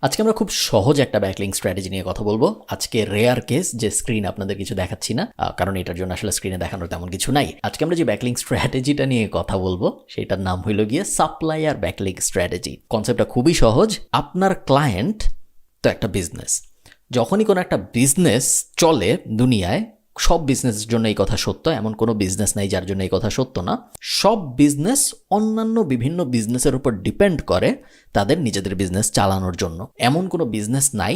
আজকে আমরা খুব সহজ একটা ব্যাকলিং স্ট্র্যাটেজি নিয়ে কথা বলবো। আজকে রেয়ার কেস যে স্ক্রিন আপনাদের কিছু দেখাচ্ছি না, কারণ এটার জন্য আসলে স্ক্রিনে দেখানোর তেমন কিছু নাই। আজকে আমরা যে ব্যাকলিং স্ট্র্যাটেজিটা নিয়ে কথা বলবো সেটার নাম হইল গিয়ে সাপ্লায়ার ব্যাকলিং স্ট্র্যাটেজি। কনসেপ্টটা খুবই সহজ। আপনার ক্লায়েন্ট তো একটা বিজনেস, যখনই কোনো একটা বিজনেস চলে দুনিয়ায়, সব বিজনেসের জন্য এই কথা সত্য, এমন কোনো বিজনেস নাই যার জন্য এই কথা সত্য না। সব বিজনেস অন্যান্য বিভিন্ন বিজনেসের উপর ডিপেন্ড করে তাদের নিজেদের বিজনেস চালানোর জন্য। এমন কোনো বিজনেস নাই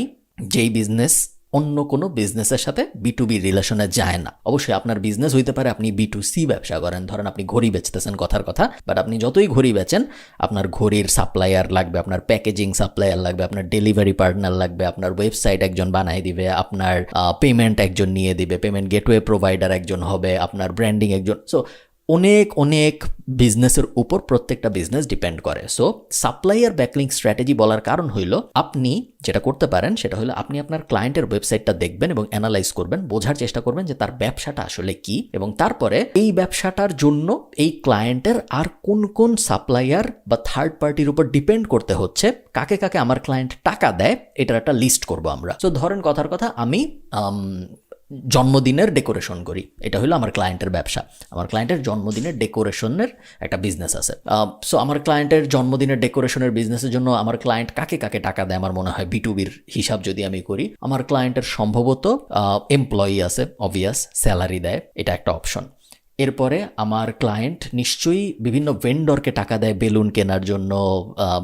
যেই বিজনেস অন্য কোনো বিজনেসের সাথে B2B রিলেশনে যায় না। অবশ্যই আপনার বিজনেস হইতে পারে আপনি B2C ব্যবসা করেন, ধরেন আপনি ঘড়ি বেচতেছেন কথার কথা, বাট আপনি যতই ঘড়ি বেচেন আপনার ঘড়ির সাপ্লায়ার লাগবে, আপনার প্যাকেজিং সাপ্লায়ার লাগবে, আপনার ডেলিভারি পার্টনার লাগবে, আপনার ওয়েবসাইট একজন বানাই দিবে, আপনার পেমেন্ট একজন নিয়ে দিবে, পেমেন্ট গেটওয়ে প্রোভাইডার একজন হবে, আপনার ব্র্যান্ডিং একজন। সো অনেক অনেক বিজনেসের উপর প্রত্যেকটা বিজনেস ডিপেন্ড করে। সো সাপ্লায়ার ব্যাকলিং স্ট্র্যাটেজি বলার কারণ হইল, আপনি যেটা করতে পারেন সেটা হলো আপনি আপনার ক্লায়েন্টের ওয়েবসাইটটা দেখবেন এবং অ্যানালাইজ করবেন, বোঝার চেষ্টা করবেন যে তার ব্যবসাটা আসলে কি, এবং তারপরে এই ব্যবসাটার জন্য এই ক্লায়েন্টের আর কোন কোন সাপ্লায়ার বা থার্ড পার্টির উপর ডিপেন্ড করতে হচ্ছে, কাকে কাকে আমার ক্লায়েন্ট টাকা দেয়, এটার একটা লিস্ট করব আমরা। সো ধরেন কথার কথা আমি জন্মদিনের ডেকোরেশন করি, এটা হলো আমার ক্লায়েন্টের ব্যবসা। আমার ক্লায়েন্টের জন্মদিনের ডেকোরেশনের একটা বিজনেস আছে। সো আমার ক্লায়েন্টের জন্মদিনের ডেকোরেশনের বিজনেসের জন্য আমার ক্লায়েন্ট কাকে কাকে টাকা দেয় আমার মনে হয় B2Bর হিসাব যদি আমি করি, আমার ক্লায়েন্টের সম্ভবত এমপ্লয়ি আছে, অবভিয়াস স্যালারি দেয়, এটা একটা অপশন। এরপরে আমার ক্লায়েন্ট নিশ্চয়ই বিভিন্ন ভেন্ডরকে টাকা দেয় বেলুন কেনার জন্য,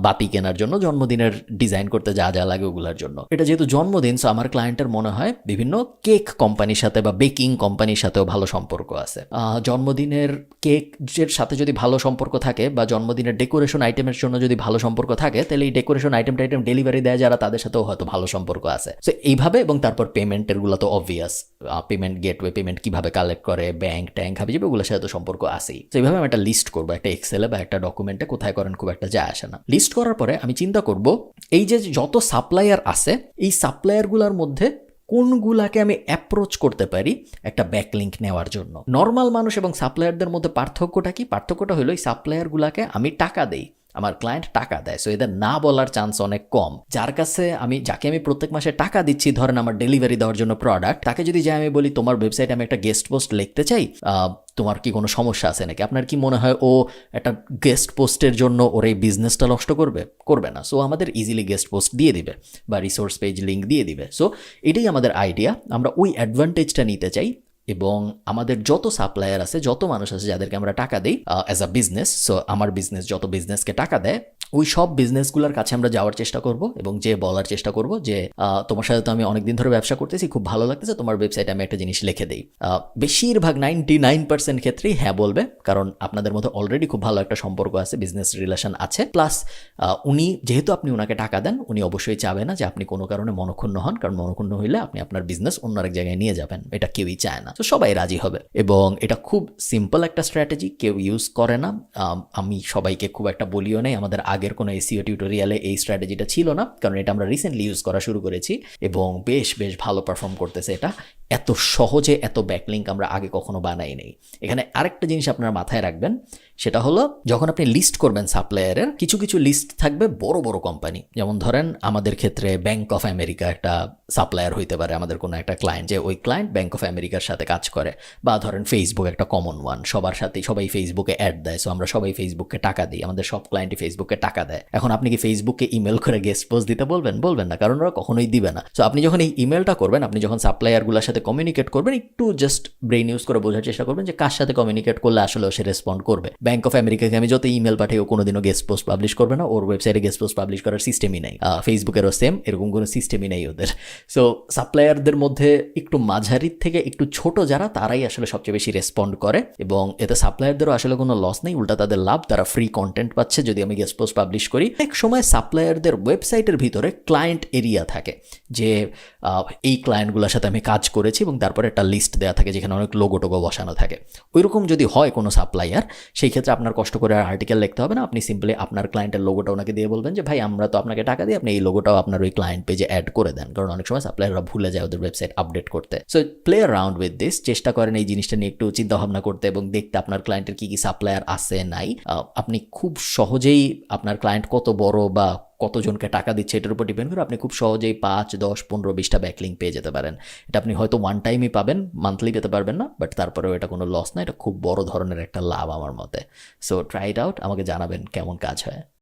বাতি কেনার জন্য, জন্মদিনের ডিজাইন করতে যা যা লাগে ওগুলোর জন্য। এটা যেহেতু জন্মদিন, সো আমার ক্লায়েন্টের মনে হয় বিভিন্ন কেক কোম্পানির সাথে বা বেকিং কোম্পানির সাথেও ভালো সম্পর্ক আছে। জন্মদিনের কেকের সাথে যদি ভালো সম্পর্ক থাকে বা জন্মদিনের ডেকোরেশন আইটেমের জন্য যদি ভালো সম্পর্ক থাকে, তাহলে এই ডেকোরেশন আইটেম ডেলিভারি দেয় যারা, তাদের সাথেও হয়তো ভালো সম্পর্ক আছে। সো এইভাবে, এবং তারপর পেমেন্টের গুলো তো অবভিয়াস, পেমেন্ট গেটওয়ে, পেমেন্ট কিভাবে কালেক্ট করে, ব্যাংক ট্যাঙ্ক হাবি, ওগুলোর সাথে তো সম্পর্ক আছেই। তো এইভাবে আমি একটা লিস্ট করবো, একটা এক্সেলে বা একটা ডকুমেন্টে, কোথায় করেন খুব একটা যায় আসে না। লিস্ট করার পরে আমি চিন্তা করব এই যে যত সাপ্লায়ার আছে, এই সাপ্লায়ারগুলোর মধ্যে কোনগুলাকে আমি অ্যাপ্রোচ করতে পারি একটা ব্যাকলিঙ্ক নেওয়ার জন্য। নর্মাল মানুষ এবং সাপ্লায়ারদের মধ্যে পার্থক্যটা কি? পার্থক্যটা হলো এই সাপ্লায়ারগুলাকে আমি টাকা দেই, আমার ক্লায়েন্ট টাকা দেয়, সো এদের না বলার চান্স অনেক কম। যাকে আমি প্রত্যেক মাসে টাকা দিচ্ছি, ধরেন আমার ডেলিভারি দেওয়ার জন্য প্রোডাক্ট, তাকে যদি যাই আমি বলি তোমার ওয়েবসাইটে আমি একটা গেস্ট পোস্ট লিখতে চাই, তোমার কি কোনো সমস্যা আছে নাকি, আপনার কি মনে হয় ও একটা গেস্ট পোস্টের জন্য ওর এই বিজনেসটা নষ্ট করবে না। সো আমাদের ইজিলি গেস্ট পোস্ট দিয়ে দিবে বা রিসোর্স পেজ লিঙ্ক দিয়ে দিবে। সো এটাই আমাদের আইডিয়া, আমরা ওই অ্যাডভান্টেজটা নিতে চাই। এবং আমাদের যত সাপ্লায়ার আছে, যত মানুষ আছে যাদেরকে আমরা টাকা দিই অ্যাজ আ বিজনেস, সো আমার বিজনেস যত বিজনেসকে টাকা দেয়, ওই সব বিজনেসগুলোর কাছে আমরা যাওয়ার চেষ্টা করব এবং যে বলার চেষ্টা করব যে তোমার সাথে তো আমি অনেকদিন ধরে ব্যবসা করতেছি, খুব ভালো লাগতেছে, তোমার ওয়েবসাইটে আমি একটা জিনিস লিখে দিই। বেশিরভাগ 99% ক্ষেত্রেই হ্যাঁ বলবে, কারণ আপনাদের মধ্যে অলরেডি খুব ভালো একটা সম্পর্ক আছে, বিজনেস রিলেশন আছে। প্লাস উনি যেহেতু আপনি ওনাকে টাকা দেন, উনি অবশ্যই চাবে না যে আপনি কোনো কারণে মনক্ষুণ্ণ হন, কারণ মনক্ষুণ্ণ হইলে আপনি আপনার বিজনেস অন্য এক জায়গায় নিয়ে যাবেন, এটা কেউই চায় না। তো সবাই রাজি হবে এবং এটা খুব সিম্পল একটা স্ট্র্যাটেজি, কেউ ইউজ করে না। আমি সবাইকে খুব একটা বলিও নেই, আমাদের আগের কোনো SEO টিউটোরিয়ালে এই স্ট্র্যাটেজিটা ছিল না, কারণ এটা আমরা রিসেন্টলি ইউজ করা শুরু করেছি এবং বেশ ভালো পারফর্ম করতেছে। এটা এত সহজে এত ব্যাকলিঙ্ক আমরা আগে কখনো বানাই নেই। এখানে আরেকটা জিনিস আপনারা মাথায় রাখবেন, সেটা হলো যখন আপনি লিস্ট করবেন সাপ্লায়ারের, কিছু কিছু লিস্ট থাকবে বড় বড় কোম্পানি, যেমন ধরেন আমাদের ক্ষেত্রে ব্যাংক অফ আমেরিকা একটা সাপ্লায়ার হইতে পারে, আমাদের কোনো একটা ক্লায়েন্ট, যে ওই ক্লায়েন্ট ব্যাংক অফ আমেরিকার সাথে কাজ করে। বা ধরেন ফেসবুক একটা কমন ওয়ান, সবার সাথেই সবাই ফেসবুকে অ্যাড দেয়, সো আমরা সবাই ফেসবুককে টাকা দিই, আমাদের সব ক্লায়েন্টই ফেসবুককে টাকা দেয়। এখন আপনি কি ফেসবুককে ইমেল করে গেস্ট পোস্ট দিতে বলবেন না, কারণ ওরা কখনোই দিবে না। সো আপনি যখন এই ইমেলটা করবেন, আপনি যখন সাপ্লায়ারগুলোর সাথে কমিউনিকেট করবেন, একটু জাস্ট ব্রেইন ইউজ করে বোঝার চেষ্টা করবেন যে কার সাথে কমিউনিকেট করলে আসলে সে রেসপন্ড করবে। ব্যাংক অফ আমেরিকাকে আমি যত ইমেল পাঠাই, ও কোনোদিনও গেস্ট পোস্ট পাবলিশ করবে না, ওর ওয়েবসাইটে গেস্ট পোস্ট পাবলিশ করার সিস্টেমই নাই। ফেসবুকেরও সেম, এরকম কোনো সিস্টেমই নেই ওদের। সো সাপ্লায়ারদের মধ্যে একটু মাঝারির থেকে একটু ছোট যারা, তারাই আসলে সবচেয়ে বেশি রেসপন্ড করে এবং এতে সাপ্লায়ারদেরও আসলে কোনো লস নেই, উল্টা তাদের লাভ, তারা ফ্রি কন্টেন্ট পাচ্ছে যদি আমি গেস্ট পোস্ট পাবলিশ করি। এক সময় সাপ্লায়ারদের ওয়েবসাইটের ভিতরে ক্লায়েন্ট এরিয়া থাকে, যে এই ক্লায়েন্টগুলোর সাথে আমি কাজ করেছি এবং তারপরে একটা লিস্ট দেওয়া থাকে যেখানে অনেক লোগো টোগো বসানো থাকে। ওইরকম যদি হয় কোনো সাপ্লায়ার, সেই ক্ষেত্রে আপনার কষ্ট করে আর আর্টিকেল লিখতে হবে না, আপনি সিম্পলি আপনার ক্লায়েন্টের লোগোটা ওনাকে দিয়ে বলবেন যে ভাই আমরা তো আপনাকে টাকা দিই, আপনি এই লোগোটাও আপনার ওই ক্লায়েন্ট পেজে অ্যাড করে দেন, কারণ অনেক সময় সাপ্লায়াররা ভুলে যায় ওদের ওয়েবসাইট আপডেট করতে। So play around with this, চেষ্টা করেন এই জিনিসটা নিয়ে একটু চিন্তাভাবনা করতে এবং দেখতে আপনার ক্লায়েন্টের কী কী সাপ্লায়ার আছে নাই। আপনি খুব সহজেই আপনার ক্লায়েন্ট কত বড় বা কতজনকে টাকা দিচ্ছে এটার উপর ডিপেন্ড করে আপনি খুব সহজেই 5, 10, 15, 20টা ব্যাকলিঙ্ক পেয়ে যেতে পারেন। এটা আপনি হয়তো ওয়ান টাইমই পাবেন, মান্থলি পেতে পারবেন না, বাট তারপরেও এটা কোনো লস না, এটা খুব বড় ধরনের একটা লাভ আমার মতে। সো ট্রাই ইট আউট, আমাকে জানাবেন কেমন কাজ হয়।